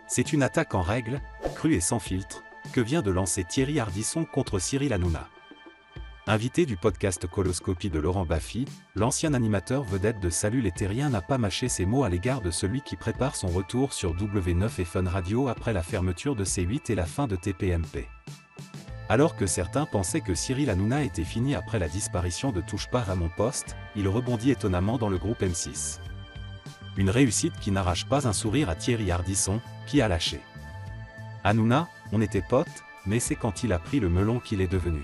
C'est une attaque en règle, crue et sans filtre, que vient de lancer Thierry Ardisson contre Cyril Hanouna. Invité du podcast Coloscopie de Laurent Baffy, l'ancien animateur vedette de Salut les Terriens n'a pas mâché ses mots à l'égard de celui qui prépare son retour sur W9 et Fun Radio après la fermeture de C8 et la fin de TPMP. Alors que certains pensaient que Cyril Hanouna était fini après la disparition de Touche pas à mon poste, il rebondit étonnamment dans le groupe M6. Une réussite qui n'arrache pas un sourire à Thierry Ardisson, qui a lâché. Hanouna, on était potes, mais c'est quand il a pris le melon qu'il est devenu.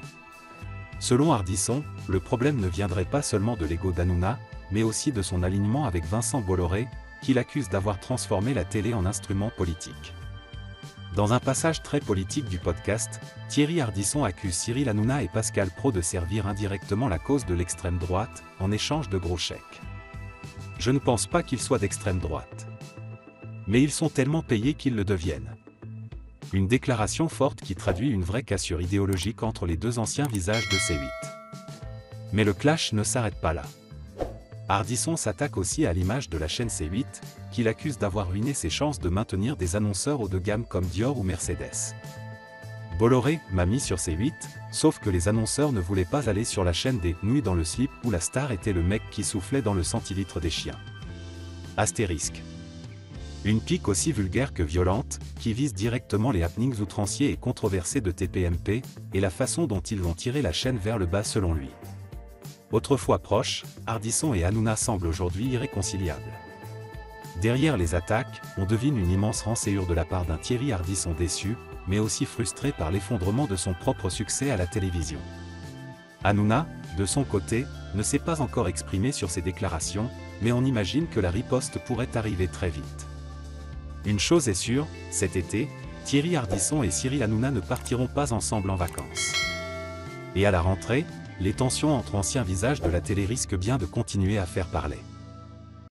Selon Ardisson, le problème ne viendrait pas seulement de l'ego d'Hanouna, mais aussi de son alignement avec Vincent Bolloré, qu'il accuse d'avoir transformé la télé en instrument politique. Dans un passage très politique du podcast, Thierry Ardisson accuse Cyril Hanouna et Pascal Praud de servir indirectement la cause de l'extrême droite, en échange de gros chèques. Je ne pense pas qu'ils soient d'extrême droite. Mais ils sont tellement payés qu'ils le deviennent. Une déclaration forte qui traduit une vraie cassure idéologique entre les deux anciens visages de C8. Mais le clash ne s'arrête pas là. Ardisson s'attaque aussi à l'image de la chaîne C8, qu'il accuse d'avoir ruiné ses chances de maintenir des annonceurs haut de gamme comme Dior ou Mercedes. Bolloré m'a mis sur C8, sauf que les annonceurs ne voulaient pas aller sur la chaîne des Nuits dans le slip où la star était le mec qui soufflait dans le centilitre des chiens. Astérisque. Une pique aussi vulgaire que violente, qui vise directement les happenings outranciers et controversés de TPMP, et la façon dont ils vont tirer la chaîne vers le bas selon lui. Autrefois proches, Ardisson et Hanouna semblent aujourd'hui irréconciliables. Derrière les attaques, on devine une immense rancœur de la part d'un Thierry Ardisson déçu, mais aussi frustré par l'effondrement de son propre succès à la télévision. Hanouna, de son côté, ne s'est pas encore exprimé sur ses déclarations, mais on imagine que la riposte pourrait arriver très vite. Une chose est sûre, cet été, Thierry Ardisson et Cyril Hanouna ne partiront pas ensemble en vacances. Et à la rentrée, les tensions entre anciens visages de la télé risquent bien de continuer à faire parler.